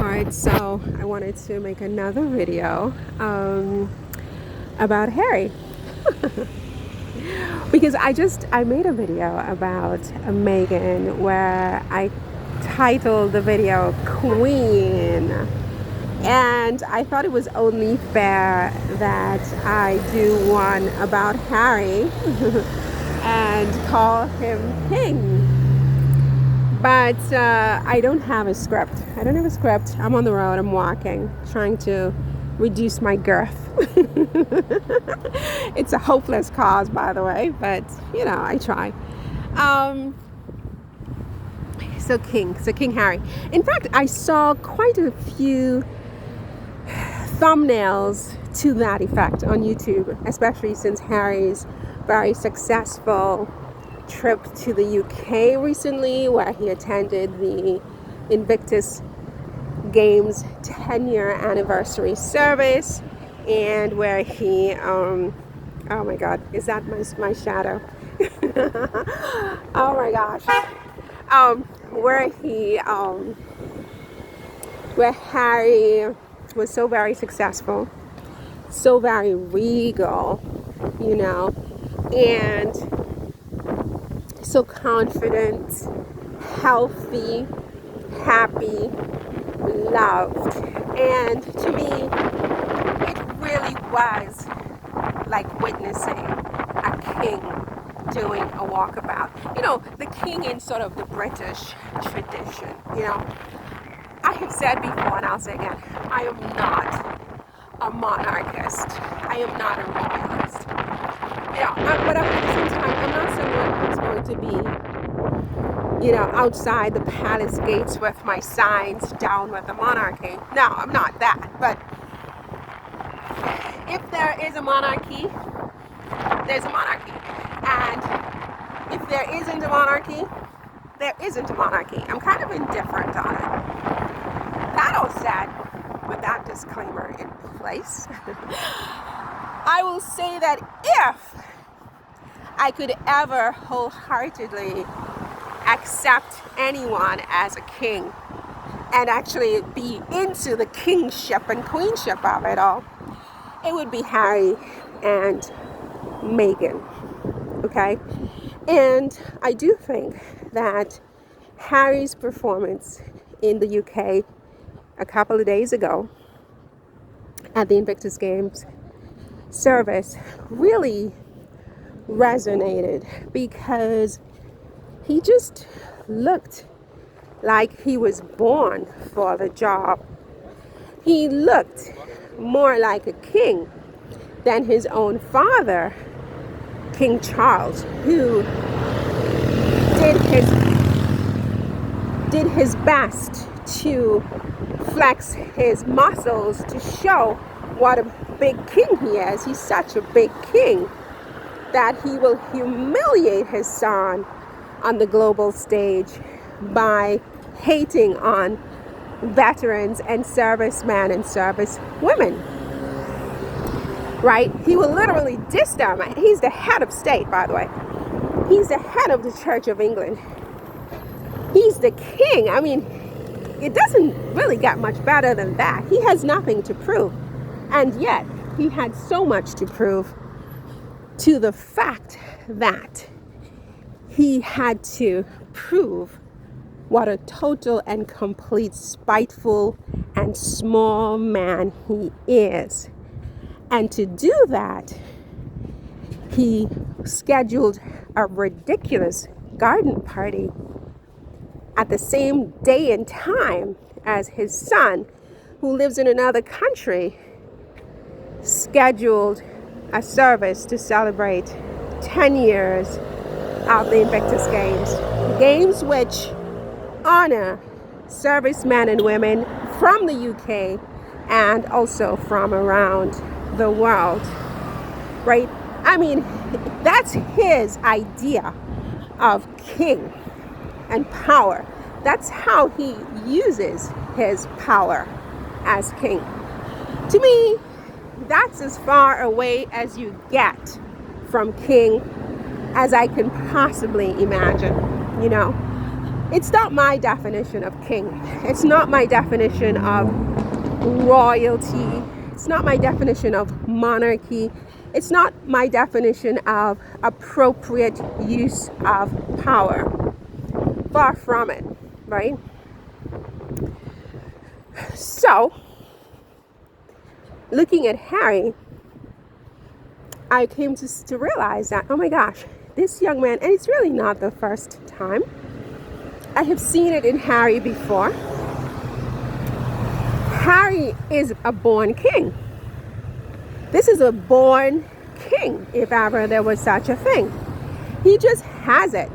part, so I wanted to make another video about Harry. Because I made a video about Meghan where I titled the video Queen, and I thought it was only fair that I do one about Harry and call him King. But I don't have a script. I'm on the road, I'm walking, trying to reduce my girth. It's a hopeless cause, by the way, but I try. So King Harry. In fact, I saw quite a few thumbnails to that effect on YouTube, especially since Harry's very successful trip to the UK recently, where he attended the Invictus Games 10-year anniversary service, and where he oh my god, is that my shadow? Oh my gosh. Where Harry was so very successful, so very regal, and so confident, healthy, happy, loved. And to me, it really was like witnessing a king doing a walkabout. The king in sort of the British tradition. I have said before, and I'll say again, I am not a monarchist. I am not a royalist. But at the same time, I'm not someone who's going to be, outside the palace gates with my signs down with the monarchy. No, I'm not that. But if there is a monarchy, there's a monarchy. And if there isn't a monarchy, there isn't a monarchy. I'm kind of indifferent on it. That all said, with that disclaimer in place, I will say that if I could ever wholeheartedly accept anyone as a king and actually be into the kingship and queenship of it all, it would be Harry and Meghan. Okay? And I do think that Harry's performance in the UK a couple of days ago at the Invictus Games service really resonated, because he just looked like he was born for the job. He looked more like a king than his own father, King Charles, who did his best to flex his muscles to show what a big king he is. He's such a big king that he will humiliate his son on the global stage by hating on veterans and servicemen and servicewomen. Right? He will literally diss them. He's the head of state, by the way. He's the head of the Church of England. He's the king. I mean, it doesn't really get much better than that. He has nothing to prove. And yet, he had so much to prove, to the fact that he had to prove what a total and complete spiteful and small man he is. And to do that, he scheduled a ridiculous garden party at the same day and time as his son, who lives in another country, scheduled a service to celebrate 10 years of the Invictus Games. Games which honor servicemen and women from the UK and also from around the world, right? I mean, that's his idea of king and power. That's how he uses his power as king. To me, that's as far away as you get from king as I can possibly imagine, It's not my definition of king. It's not my definition of royalty. It's not my definition of monarchy. It's not my definition of appropriate use of power. Far from it, right? So, looking at Harry, I came to realize that, oh my gosh, this young man, and it's really not the first time. I have seen it in Harry before. Harry is a born king. This is a born king, if ever there was such a thing. He just has it.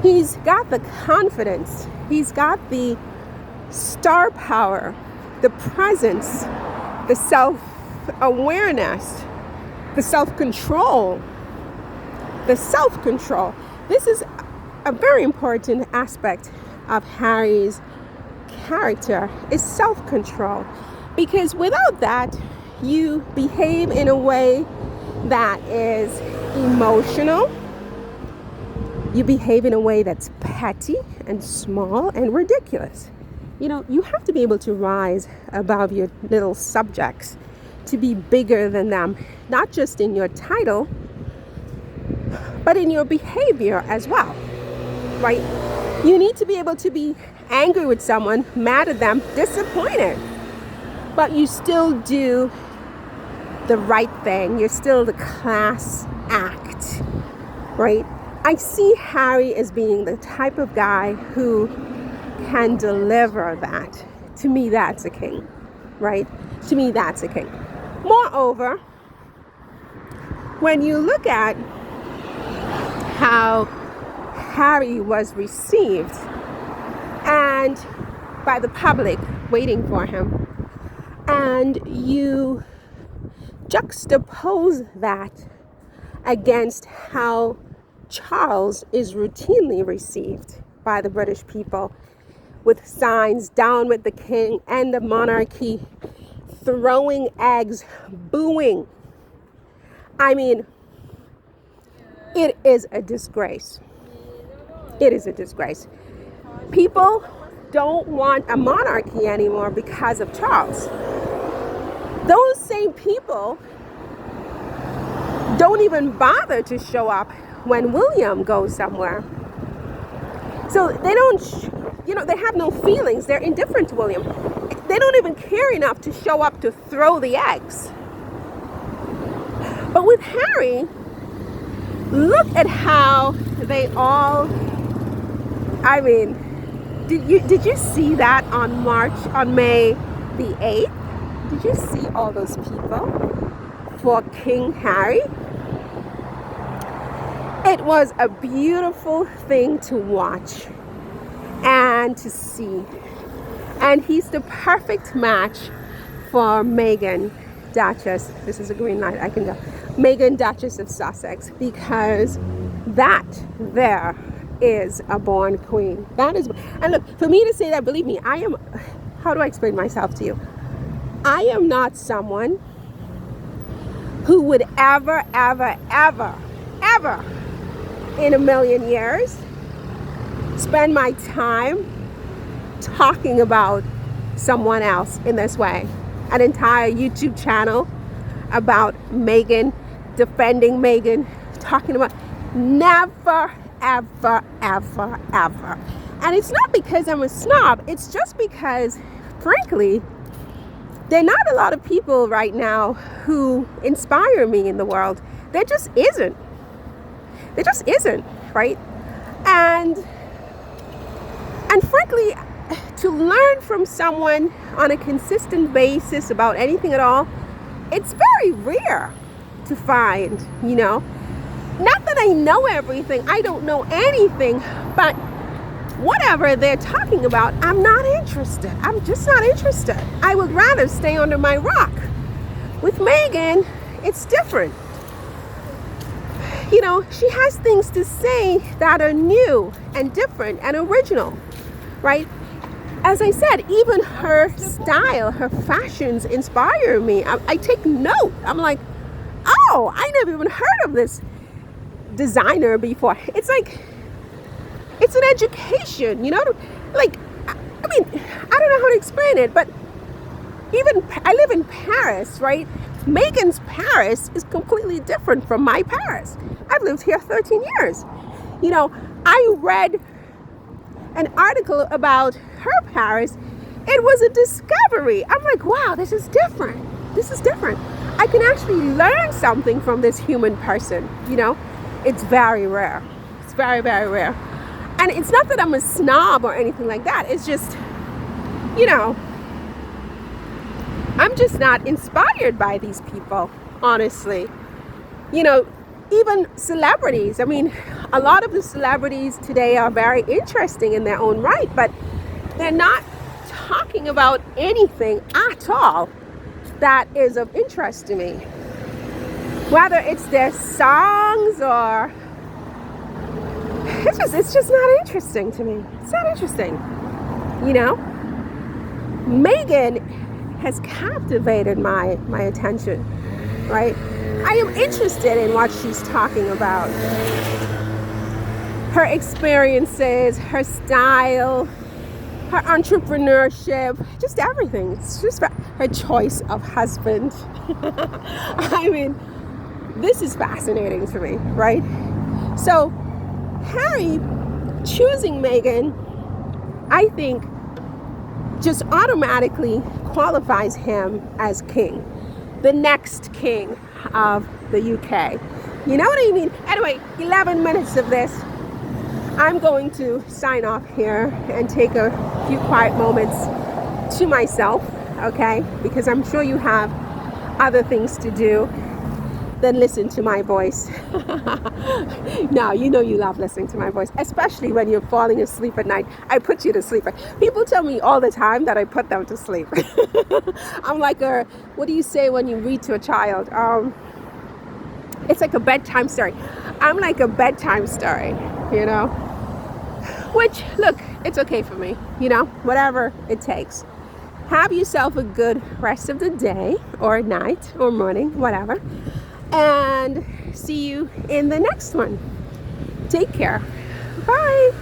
He's got the confidence. He's got the star power, the presence, the self-awareness, the self-control. This is a very important aspect of Harry's character, is self-control. Because without that, you behave in a way that is emotional. You behave in a way that's petty and small and ridiculous. You know, you have to be able to rise above your little subjects, to be bigger than them, not just in your title, but in your behavior as well, right? You need to be able to be angry with someone, mad at them, disappointed, but you still do the right thing. You're still the class act, right? I see Harry as being the type of guy who can deliver that. To me, that's a king, right? To me, that's a king. Moreover, when you look at how Harry was received and by the public waiting for him, and you juxtapose that against how Charles is routinely received by the British people, with signs, down with the king and the monarchy, throwing eggs, booing. I mean, it is a disgrace. It is a disgrace. People don't want a monarchy anymore because of Charles. Those same people don't even bother to show up when William goes somewhere. So they don't, they have no feelings. They're indifferent to William. They don't even care enough to show up to throw the eggs. But with Harry, look at how they all, I mean, did you see that on May the 8th? Did you see all those people for King Harry? It was a beautiful thing to watch and to see. And he's the perfect match for Meghan, Duchess. This is a green light, I can go. Meghan, Duchess of Sussex, because that there is a born queen. That is, and look, for me to say that, believe me, how do I explain myself to you? I am not someone who would ever in a million years spend my time talking about someone else in this way. An entire YouTube channel about Meghan, defending Meghan, talking about, never, ever. And it's not because I'm a snob, it's just because, frankly, there are not a lot of people right now who inspire me in the world. There just isn't, right? And frankly, to learn from someone on a consistent basis about anything at all, it's very rare to find, Not that I know everything, I don't know anything, but whatever they're talking about, I'm not interested. I'm just not interested. I would rather stay under my rock. With Meghan, it's different. She has things to say that are new and different and original, right? As I said, even her style, her fashions inspire me. I take note. I'm like, oh, I never even heard of this designer before. It's like, It's an education, you know? Like, I mean, I don't know how to explain it, but even I live in Paris, right? Megan's Paris is completely different from my Paris. I've lived here 13 years. You know, I read an article about her Paris. It was a discovery. I'm like, wow, this is different. This is different. I can actually learn something from this human person, you know? It's very rare. It's very, very rare. And it's not that I'm a snob or anything like that. It's just, you know, I'm just not inspired by these people, honestly. You know, even celebrities. I mean, a lot of the celebrities today are very interesting in their own right, but they're not talking about anything at all that is of interest to me. Whether it's their songs or it's just not interesting to me. It's not interesting. You know? Megan has captivated my attention, right? I am interested in what she's talking about. Her experiences, her style, her entrepreneurship, just everything. It's just her choice of husband. I mean, this is fascinating to me, right? So Harry choosing Meghan, I think, just automatically qualifies him as king, the next king of the UK. You know what I mean? Anyway, 11 minutes of this. I'm going to sign off here and take a few quiet moments to myself, okay? Because I'm sure you have other things to do than listen to my voice. Now, you know you love listening to my voice, especially when you're falling asleep at night. I put you to sleep. People tell me all the time that I put them to sleep. I'm like what do you say when you read to a child? It's like a bedtime story. I'm like a bedtime story, you know? Which, look, it's okay for me, you know? Whatever it takes. Have yourself a good rest of the day or night or morning, whatever. And see you in the next one. Take care. Bye.